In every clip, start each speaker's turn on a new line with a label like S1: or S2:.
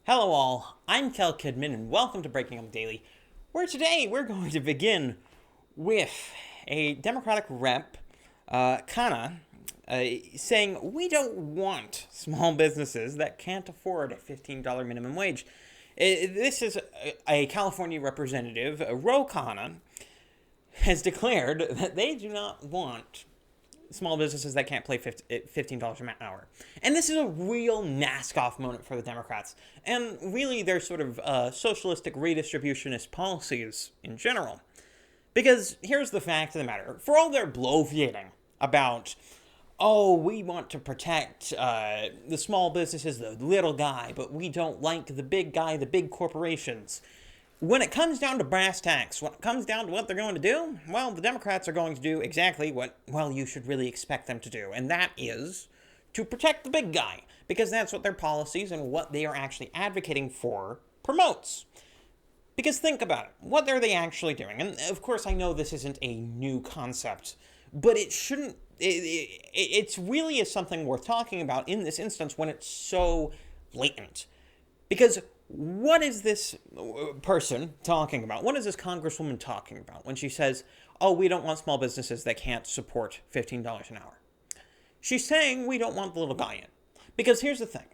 S1: Hello all, I'm Kel Kidman and welcome to Breaking Up Daily, where today we're going to begin with a Democratic rep, Kana, saying we don't want small businesses that can't afford a $15 minimum wage. This is a California representative, Ro Kana, has declared that they do not want small businesses that can't pay $15 an hour. And this is a real mask-off moment for the Democrats, and really their sort of socialistic redistributionist policies in general. Because here's the fact of the matter. For all their bloviating about, oh, we want to protect the small businesses, the little guy, but we don't like the big guy, the big corporations. When it comes down to brass tacks, when it comes down to what they're going to do, well, the Democrats are going to do exactly what, well, you should really expect them to do, and that is to protect the big guy, because that's what their policies and what they are actually advocating for promotes. Because think about it, what are they actually doing? And of course, I know this isn't a new concept, but it shouldn't, it's really is something worth talking about in this instance when it's so blatant. Because what is this person talking about? What is this congresswoman talking about when she says, oh, we don't want small businesses that can't support $15 an hour? She's saying we don't want the little guy in. Because here's the thing.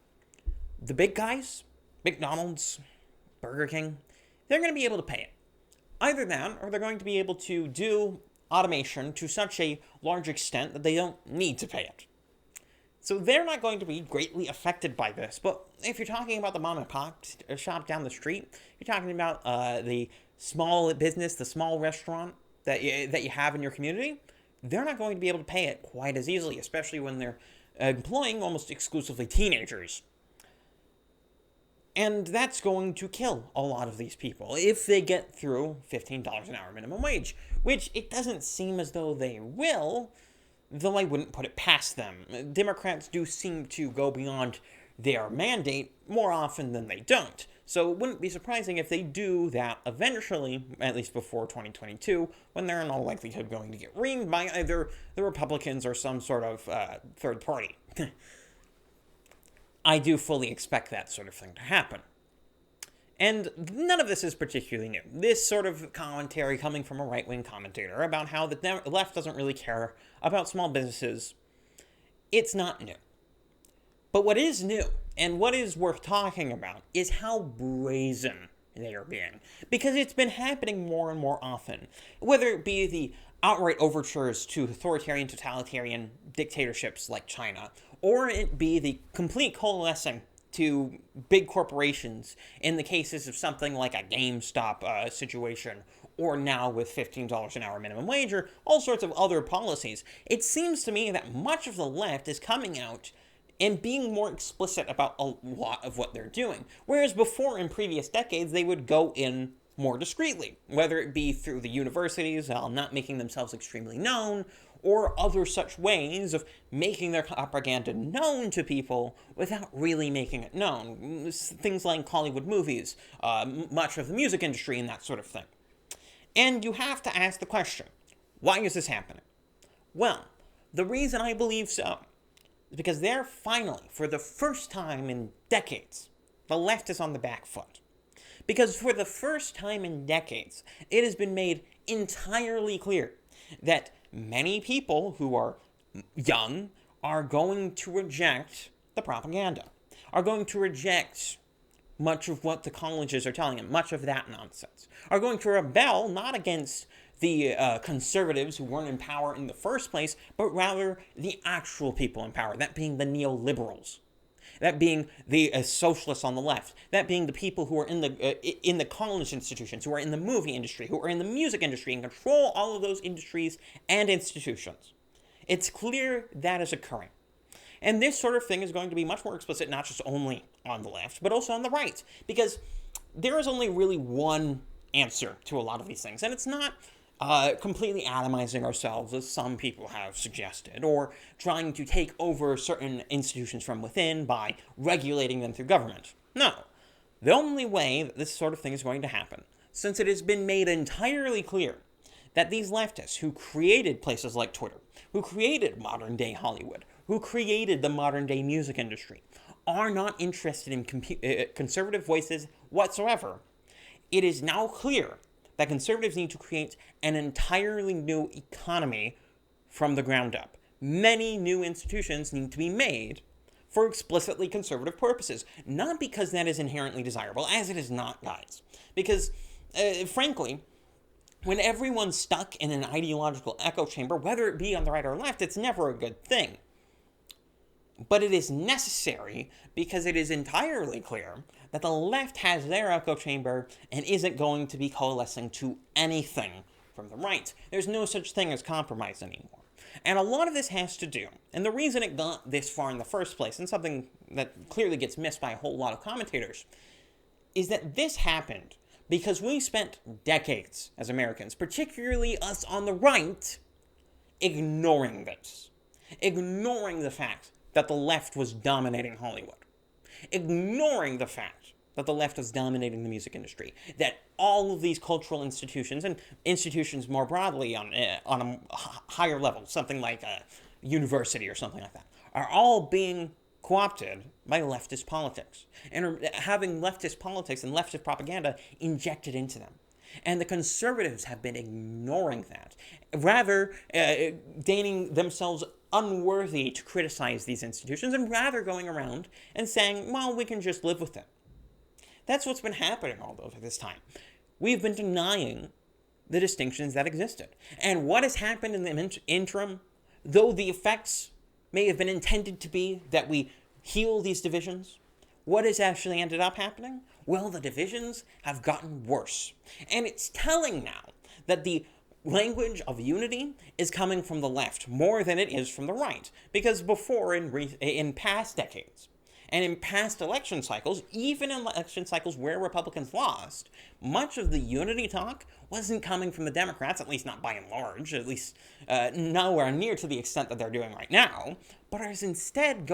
S1: The big guys, McDonald's, Burger King, they're going to be able to pay it. Either that, or they're going to be able to do automation to such a large extent that they don't need to pay it. So they're not going to be greatly affected by this. But if you're talking about the mom and pop shop down the street, you're talking about the small business, the small restaurant that you have in your community, they're not going to be able to pay it quite as easily, especially when they're employing almost exclusively teenagers. And that's going to kill a lot of these people if they get through $15 an hour minimum wage, which it doesn't seem as though they will, though I wouldn't put it past them. Democrats do seem to go beyond their mandate more often than they don't. So it wouldn't be surprising if they do that eventually, at least before 2022, when they're in all likelihood going to get reamed by either the Republicans or some sort of third party. I do fully expect that sort of thing to happen. And none of this is particularly new. This sort of commentary coming from a right-wing commentator about how the left doesn't really care about small businesses, it's not new. But what is new, and what is worth talking about, is how brazen they are being. Because it's been happening more and more often. Whether it be the outright overtures to authoritarian, totalitarian dictatorships like China, or it be the complete coalescing to big corporations in the cases of something like a GameStop situation, or now with $15 an hour minimum wage, or all sorts of other policies. It seems to me that much of the left is coming out and being more explicit about a lot of what they're doing. Whereas before, in previous decades, they would go in more discreetly, whether it be through the universities, not making themselves extremely known, or other such ways of making their propaganda known to people without really making it known. Things like Hollywood movies, much of the music industry, and that sort of thing. And you have to ask the question, why is this happening? Well, the reason I believe so is because they're finally, for the first time in decades, the left is on the back foot. Because for the first time in decades, it has been made entirely clear that many people who are young are going to reject the propaganda, are going to reject much of what the colleges are telling them, much of that nonsense, are going to rebel not against the conservatives who weren't in power in the first place, but rather the actual people in power, that being the neoliberals. That being the socialists on the left. That being the people who are in the college institutions, who are in the movie industry, who are in the music industry, and control all of those industries and institutions. It's clear that is occurring. And this sort of thing is going to be much more explicit, not just only on the left, but also on the right. Because there is only really one answer to a lot of these things. And it's not completely atomizing ourselves, as some people have suggested, or trying to take over certain institutions from within by regulating them through government. No. The only way that this sort of thing is going to happen, since it has been made entirely clear that these leftists who created places like Twitter, who created modern-day Hollywood, who created the modern-day music industry, are not interested in conservative voices whatsoever. It is now clear that conservatives need to create an entirely new economy from the ground up. Many new institutions need to be made for explicitly conservative purposes. Not because that is inherently desirable, as it is not, guys. Because, frankly, when everyone's stuck in an ideological echo chamber, whether it be on the right or left, it's never a good thing. But it is necessary because it is entirely clear that the left has their echo chamber and isn't going to be coalescing to anything from the right. There's no such thing as compromise anymore. And a lot of this has to do, and the reason it got this far in the first place, and something that clearly gets missed by a whole lot of commentators, is that this happened because we spent decades as Americans, particularly us on the right, ignoring this. Ignoring the fact that the left was dominating Hollywood. Ignoring the fact that the left was dominating the music industry. That all of these cultural institutions, and institutions more broadly on a higher level, something like a university or something like that, are all being co-opted by leftist politics. And are having leftist politics and leftist propaganda injected into them. And the conservatives have been ignoring that, rather deigning themselves unworthy to criticize these institutions, and rather going around and saying, well, we can just live with it. That's what's been happening all over this time. We've been denying the distinctions that existed. And what has happened in the interim, though the effects may have been intended to be that we heal these divisions, what has actually ended up happening? Well, the divisions have gotten worse. And it's telling now that the language of unity is coming from the left more than it is from the right. Because before, in past decades, and in past election cycles, even in election cycles where Republicans lost, much of the unity talk wasn't coming from the Democrats, at least not by and large, at least nowhere near to the extent that they're doing right now, but is instead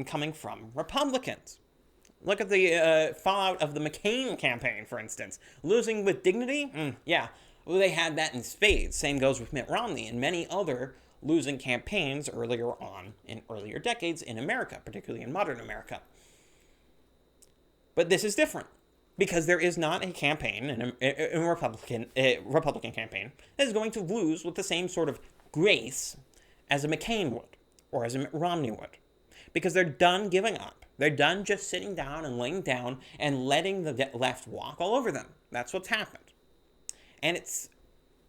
S1: coming from Republicans. Look at the fallout of the McCain campaign, for instance. Losing with dignity? Yeah, well, they had that in spades. Same goes with Mitt Romney and many other losing campaigns earlier on in earlier decades in America, particularly in modern America. But this is different because there is not a campaign, a Republican campaign, that is going to lose with the same sort of grace as a McCain would or as a Mitt Romney would, because they're done giving up. They're done just sitting down and laying down and letting the left walk all over them. That's what's happened. And it's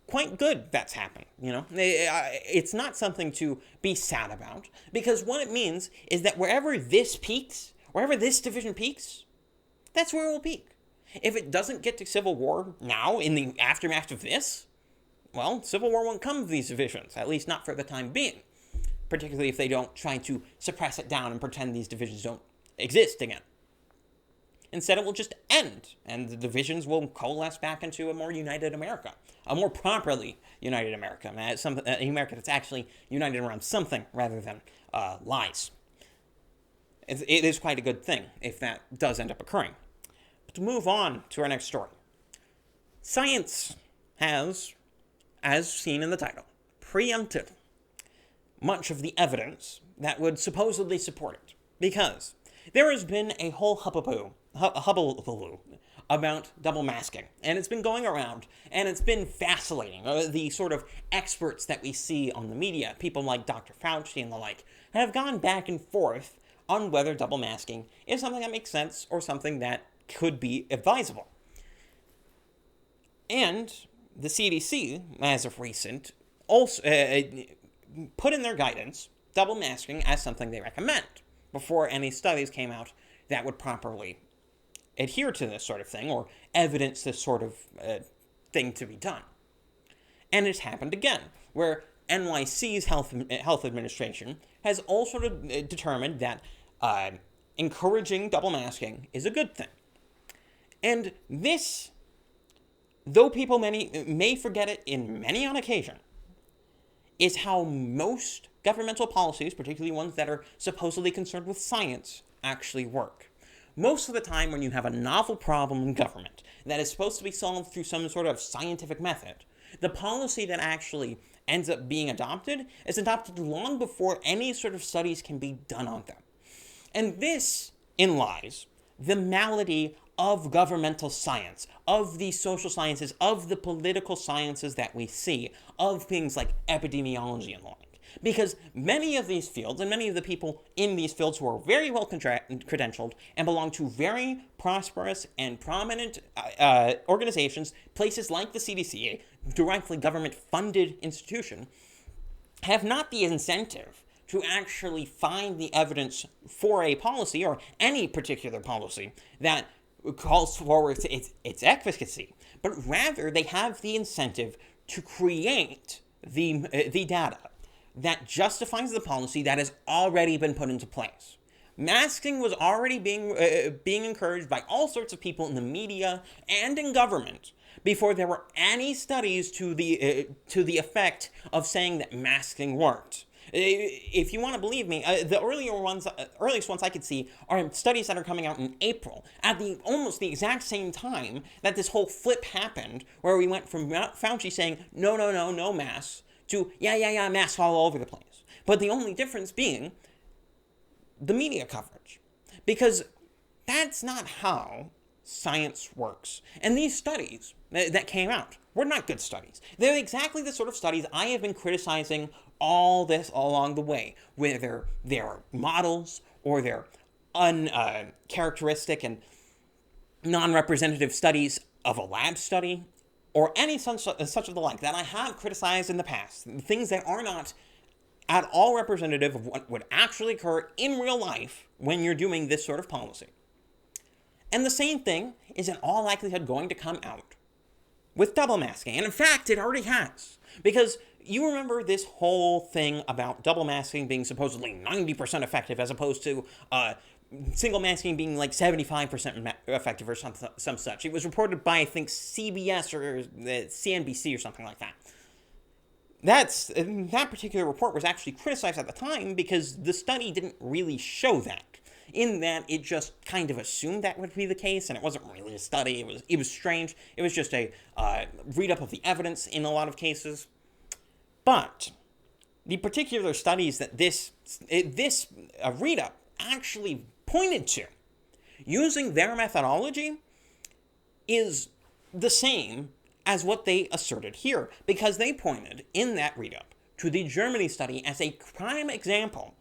S1: quite good that's happened, you know? It's not something to be sad about, because what it means is that wherever this peaks, wherever this division peaks, that's where it will peak. If it doesn't get to civil war now, in the aftermath of this, well, civil war won't come of these divisions, at least not for the time being, particularly if they don't try to suppress it down and pretend these divisions don't exist again. Instead, it will just end, and the divisions will coalesce back into a more united America, a more properly united America, an America that's actually united around something rather than lies. It is quite a good thing if that does end up occurring. But to move on to our next story. Science has, as seen in the title, preempted much of the evidence that would supposedly support it, because there has been a whole hullabaloo about double masking, and it's been going around, and it's been fascinating. The sort of experts that we see on the media, people like Dr. Fauci and the like, have gone back and forth on whether double masking is something that makes sense or something that could be advisable. And the CDC, as of recent, also put in their guidance double masking as something they recommend before any studies came out that would properly adhere to this sort of thing or evidence this sort of thing to be done. And it's happened again, where NYC's health administration has also determined that encouraging double masking is a good thing. And this, though people may forget it in many on occasion, is how most governmental policies, particularly ones that are supposedly concerned with science, actually work. Most of the time when you have a novel problem in government that is supposed to be solved through some sort of scientific method, the policy that actually ends up being adopted is adopted long before any sort of studies can be done on them. And this in lies the malady of governmental science, of the social sciences, of the political sciences that we see, of things like epidemiology and like. Because many of these fields, and many of the people in these fields who are very well credentialed and belong to very prosperous and prominent organizations, places like the CDC, a directly government-funded institution, have not the incentive to actually find the evidence for a policy or any particular policy that calls forward its efficacy, but rather they have the incentive to create the data that justifies the policy that has already been put into place. Masking was already being encouraged by all sorts of people in the media and in government before there were any studies to the effect of saying that masking worked. If you want to believe me, the earliest ones I could see are studies that are coming out in April, at almost the exact same time that this whole flip happened, where we went from Fauci saying, no masks, to, yeah, masks all over the place. But the only difference being the media coverage. Because that's not how science works. And these studies that came out were not good studies. They're exactly the sort of studies I have been criticizing all along the way, whether they're models or they're uncharacteristic and non-representative studies of a lab study, or any such of the like that I have criticized in the past, things that are not at all representative of what would actually occur in real life when you're doing this sort of policy. And the same thing is in all likelihood going to come out with double masking. And in fact, it already has. Because you remember this whole thing about double masking being supposedly 90% effective as opposed to single masking being like 75% effective or some such. It was reported by, I think, CBS or CNBC or something like that. That particular report was actually criticized at the time because the study didn't really show that. In that it just kind of assumed that would be the case, and it wasn't really a study. It was strange. It was just a read-up of the evidence in a lot of cases. But the particular studies that this read-up actually pointed to, using their methodology, is the same as what they asserted here, because they pointed in that read-up to the Germany study as a prime example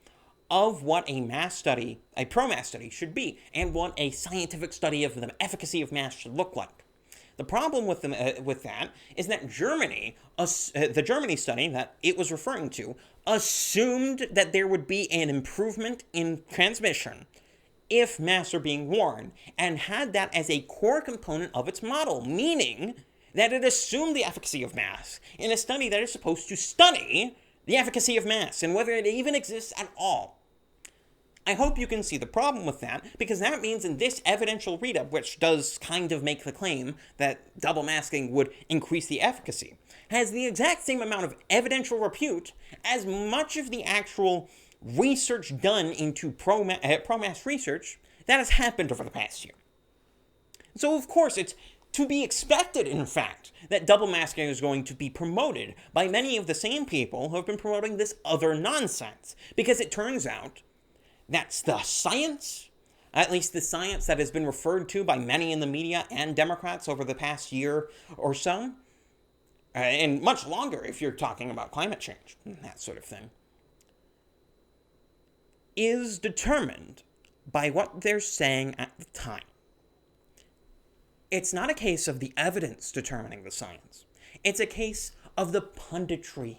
S1: of what a pro-mask study should be, and what a scientific study of the efficacy of masks should look like. The problem with that is that the Germany study that it was referring to, assumed that there would be an improvement in transmission if masks are being worn, and had that as a core component of its model, meaning that it assumed the efficacy of masks in a study that is supposed to study the efficacy of masks and whether it even exists at all. I hope you can see the problem with that, because that means in this evidential read-up, which does kind of make the claim that double masking would increase the efficacy, has the exact same amount of evidential repute as much of the actual research done into pro-mask research that has happened over the past year. So, of course, it's to be expected, in fact, that double masking is going to be promoted by many of the same people who have been promoting this other nonsense, because it turns out that's the science, at least the science that has been referred to by many in the media and Democrats over the past year or so, and much longer if you're talking about climate change and that sort of thing, is determined by what they're saying at the time. It's not a case of the evidence determining the science. It's a case of the punditry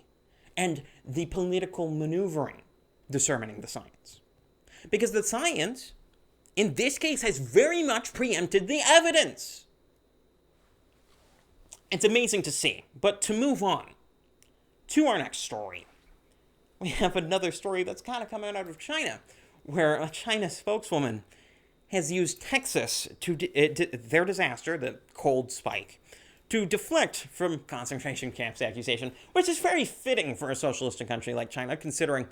S1: and the political maneuvering determining the science. Because the science, in this case, has very much preempted the evidence. It's amazing to see. But to move on to our next story, we have another story that's kind of coming out of China, where a China spokeswoman has used Texas to their disaster, the cold spike, to deflect from concentration camps accusation, which is very fitting for a socialistic country like China, considering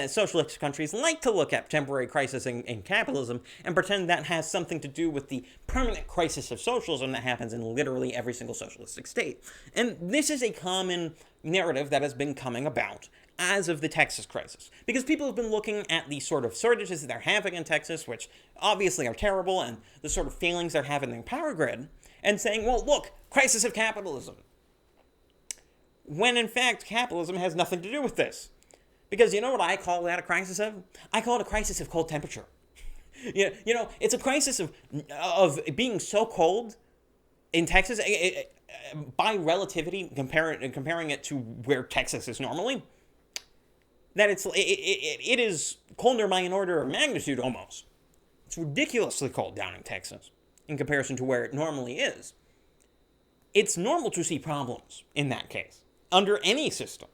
S1: socialist countries like to look at temporary crisis in capitalism and pretend that has something to do with the permanent crisis of socialism that happens in literally every single socialistic state. And this is a common narrative that has been coming about as of the Texas crisis. Because people have been looking at the sort of shortages that they're having in Texas, which obviously are terrible, and the sort of failings they're having in their power grid, and saying, well, look, crisis of capitalism. When in fact, capitalism has nothing to do with this. Because you know what I call that a crisis of? I call it a crisis of cold temperature. You know, it's a crisis of being so cold in Texas, by relativity, comparing it to where Texas is normally, that it is colder by an order of magnitude almost. It's ridiculously cold down in Texas in comparison to where it normally is. It's normal to see problems in that case, under any system.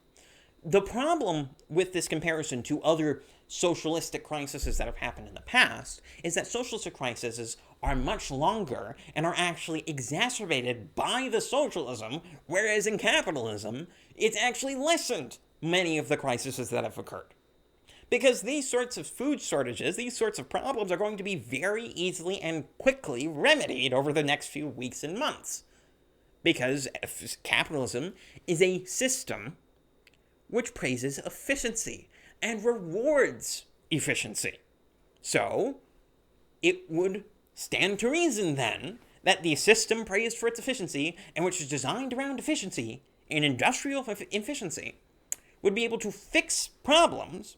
S1: The problem with this comparison to other socialistic crises that have happened in the past is that socialistic crises are much longer and are actually exacerbated by the socialism, whereas in capitalism, it's actually lessened many of the crises that have occurred. Because these sorts of food shortages, these sorts of problems are going to be very easily and quickly remedied over the next few weeks and months. Because capitalism is a system which praises efficiency and rewards efficiency. So, it would stand to reason then that the system praised for its efficiency and which is designed around efficiency and industrial efficiency would be able to fix problems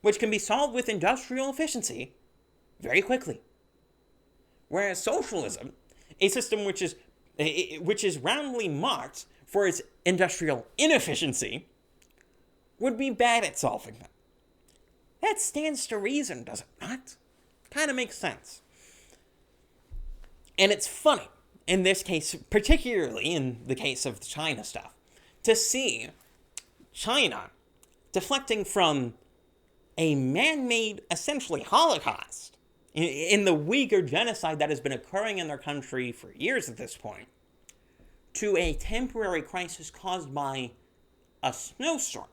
S1: which can be solved with industrial efficiency very quickly. Whereas socialism, a system which is roundly marked for its industrial inefficiency, would be bad at solving them. That stands to reason, does it not? Kind of makes sense. And it's funny, in this case, particularly in the case of the China stuff, to see China deflecting from a man-made, essentially, Holocaust in the Uyghur genocide that has been occurring in their country for years at this point, to a temporary crisis caused by a snowstorm.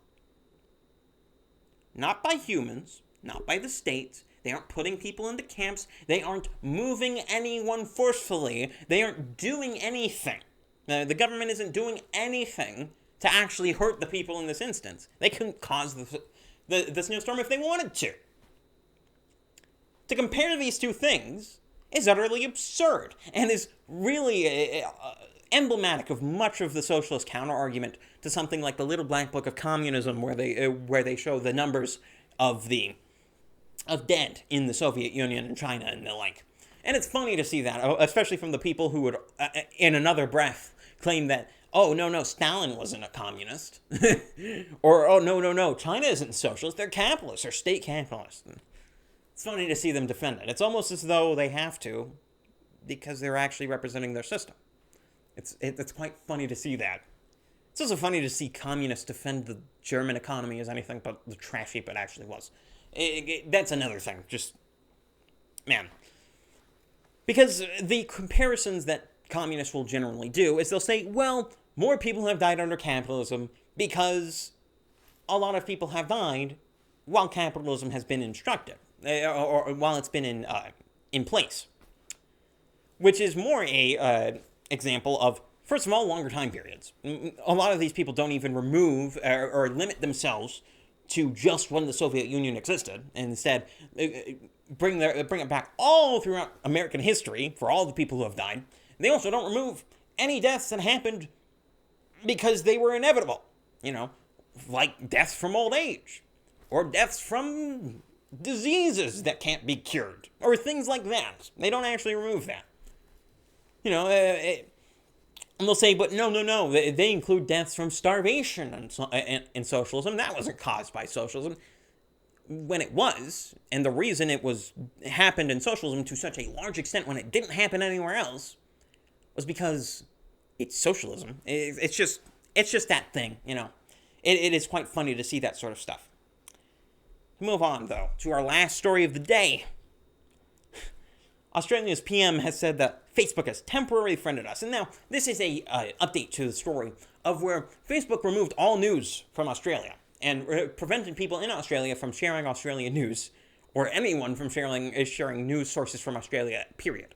S1: Not by humans, not by the states. They aren't putting people into camps. They aren't moving anyone forcefully. They aren't doing anything. The government isn't doing anything to actually hurt the people in this instance. They couldn't cause the snowstorm if they wanted to. To compare these two things is utterly absurd and is really emblematic of much of the socialist counter-argument to something like the Little Black Book of Communism, where they show the numbers of dead in the Soviet Union and China and the like. And it's funny to see that, especially from the people who would, in another breath, claim that, oh, no, Stalin wasn't a communist. Or, oh, no, China isn't socialist, they're capitalists, they're state capitalists. And it's funny to see them defend it. It's almost as though they have to, because they're actually representing their system. It's quite funny to see that. It's also funny to see communists defend the German economy as anything but the trash heap it actually was. That's another thing. Just, man. Because the comparisons that communists will generally do is they'll say, well, more people have died under capitalism because a lot of people have died while capitalism has been instructed, or while it's been in place. Which is more a example of, first of all, longer time periods. A lot of these people don't even remove or limit themselves to just when the Soviet Union existed, and instead bring it back all throughout American history for all the people who have died. They also don't remove any deaths that happened because they were inevitable, like deaths from old age, or deaths from diseases that can't be cured, or things like that. They don't actually remove that. And they'll say, but no, they include deaths from starvation in socialism. That wasn't caused by socialism. When it was, and the reason it happened in socialism to such a large extent when it didn't happen anywhere else, was because it's socialism. It's just that thing, It is quite funny to see that sort of stuff. Move on, though, to our last story of the day. Australia's PM has said that Facebook has temporarily friended us. And now, this is a update to the story of where Facebook removed all news from Australia and prevented people in Australia from sharing Australian news, or anyone from sharing news sources from Australia, period.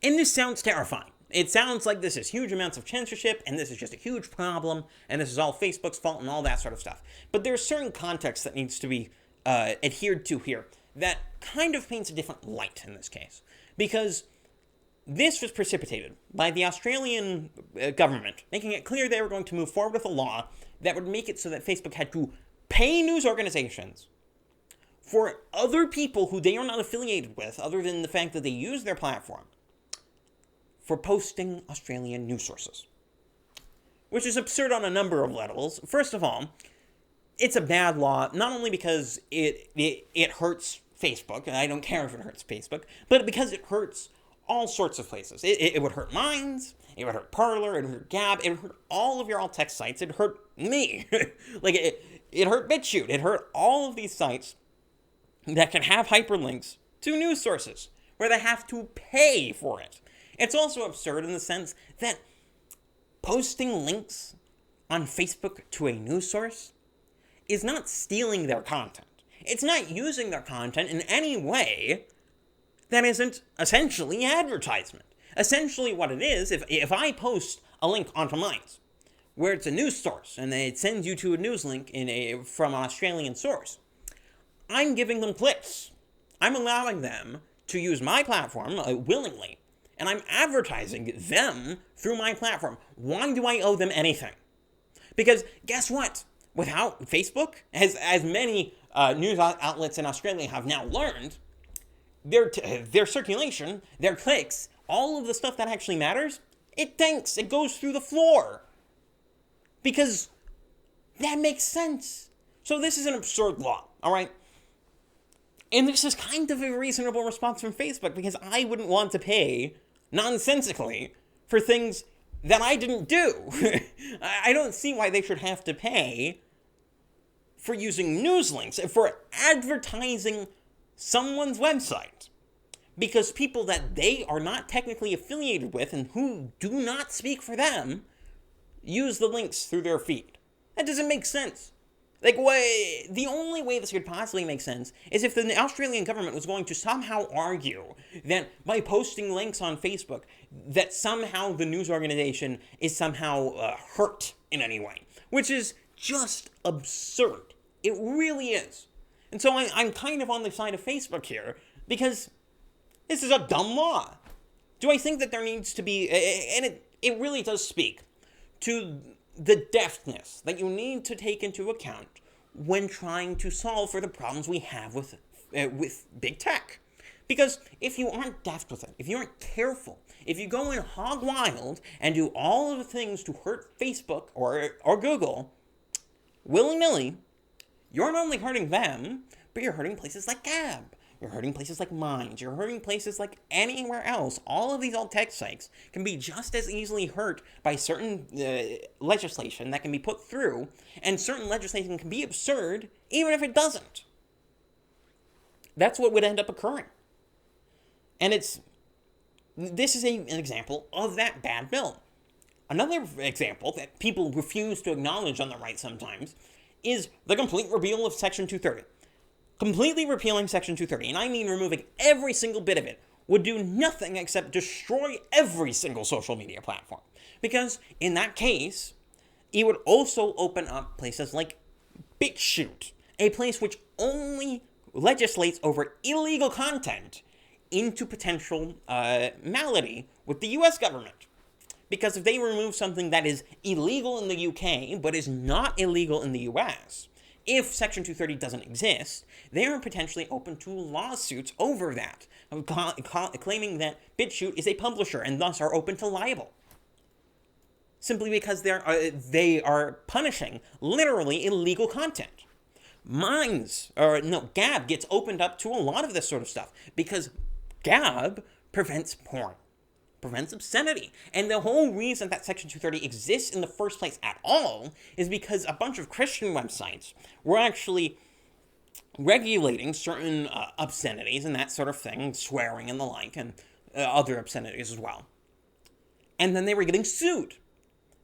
S1: And this sounds terrifying. It sounds like this is huge amounts of censorship, and this is just a huge problem, and this is all Facebook's fault and all that sort of stuff. But there's certain context that needs to be adhered to here that kind of paints a different light in this case. Because this was precipitated by the Australian government, making it clear they were going to move forward with a law that would make it so that Facebook had to pay news organizations for other people who they are not affiliated with, other than the fact that they use their platform, for posting Australian news sources. Which is absurd on a number of levels. First of all, it's a bad law, not only because it hurts Facebook, and I don't care if it hurts Facebook, but because it hurts all sorts of places. It would hurt Minds, it would hurt Parler, it would hurt Gab, it would hurt all of your alt-text sites, it hurt me. Like, it hurt BitChute, it hurt all of these sites that can have hyperlinks to news sources, where they have to pay for it. It's also absurd in the sense that posting links on Facebook to a news source is not stealing their content. It's not using their content in any way that isn't essentially advertisement. Essentially what it is, if I post a link onto Minds, where it's a news source, and it sends you to a news link from an Australian source, I'm giving them clicks. I'm allowing them to use my platform willingly, and I'm advertising them through my platform. Why do I owe them anything? Because guess what? Without Facebook, as many news outlets in Australia have now learned, their circulation, their clicks, all of the stuff that actually matters, it tanks. It goes through the floor. Because that makes sense. So this is an absurd law, all right? And this is kind of a reasonable response from Facebook, because I wouldn't want to pay nonsensically for things that I didn't do. I don't see why they should have to pay for using news links, for advertising someone's website, because people that they are not technically affiliated with and who do not speak for them use the links through their feed. That doesn't make sense. Like, the only way this could possibly make sense is if the Australian government was going to somehow argue that by posting links on Facebook, that somehow the news organization is somehow hurt in any way, which is just absurd. It really is. And so I'm kind of on the side of Facebook here, because this is a dumb law. Do I think that there needs to be, and it really does speak to the deftness that you need to take into account when trying to solve for the problems we have with big tech. Because if you aren't deft with it, if you aren't careful, if you go in hog wild and do all of the things to hurt Facebook or Google willy-nilly, you're not only hurting them, but you're hurting places like Gab. You're hurting places like Minds. You're hurting places like anywhere else. All of these alt-text sites can be just as easily hurt by certain legislation that can be put through, and certain legislation can be absurd even if it doesn't. That's what would end up occurring. And this is an example of that bad bill. Another example that people refuse to acknowledge on the right sometimes is the complete repeal of Section 230. Completely repealing Section 230, and I mean removing every single bit of it, would do nothing except destroy every single social media platform. Because in that case, it would also open up places like BitChute, a place which only legislates over illegal content, into potential malady with the US government. Because if they remove something that is illegal in the UK, but is not illegal in the US, if Section 230 doesn't exist, they are potentially open to lawsuits over that, claiming that BitChute is a publisher and thus are open to libel. Simply because they are punishing literally illegal content. Gab gets opened up to a lot of this sort of stuff because Gab prevents porn, prevents obscenity. And the whole reason that Section 230 exists in the first place at all is because a bunch of Christian websites were actually regulating certain obscenities and that sort of thing, swearing and the like, and other obscenities as well. And then they were getting sued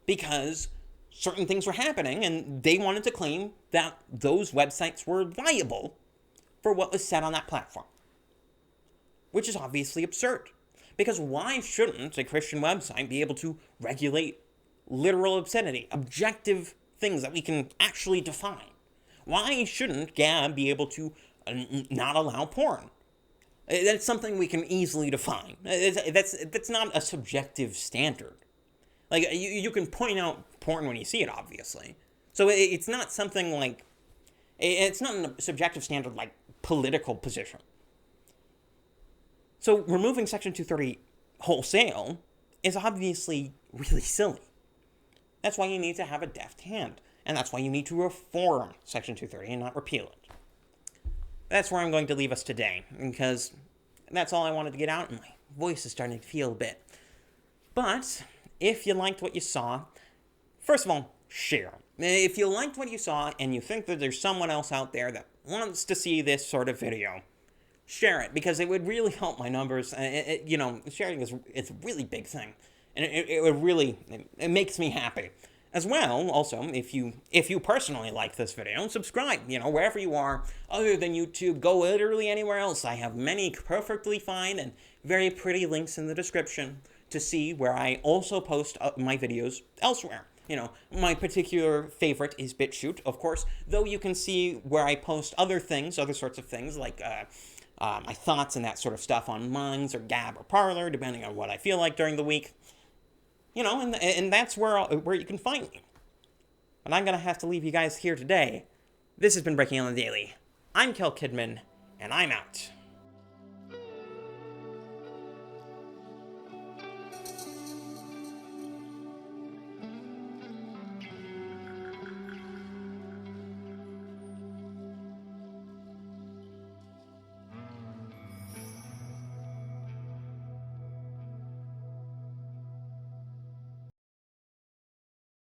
S1: because certain things were happening and they wanted to claim that those websites were liable for what was said on that platform. Which is obviously absurd. Because why shouldn't a Christian website be able to regulate literal obscenity, objective things that we can actually define? Why shouldn't Gab be able to not allow porn? That's something we can easily define. That's not a subjective standard. Like, you can point out porn when you see it, obviously. So it's not something like, it's not a subjective standard like political position. So removing Section 230 wholesale is obviously really silly. That's why you need to have a deft hand. And that's why you need to reform Section 230 and not repeal it. That's where I'm going to leave us today, because that's all I wanted to get out, and my voice is starting to feel a bit. But if you liked what you saw, first of all, share. If you liked what you saw and you think that there's someone else out there that wants to see this sort of video, share it, because it would really help my numbers. Sharing is it's a really big thing, and it would really, it makes me happy. As well, also, if you personally like this video, subscribe, wherever you are, other than YouTube, go literally anywhere else. I have many perfectly fine and very pretty links in the description to see where I also post my videos elsewhere. My particular favorite is BitChute, of course, though you can see where I post other sorts of things, like my thoughts and that sort of stuff on Minds or Gab or Parler, depending on what I feel like during the week. And that's where you can find me. But I'm going to have to leave you guys here today. This has been Breaking on the Daily. I'm Kel Kidman, and I'm out.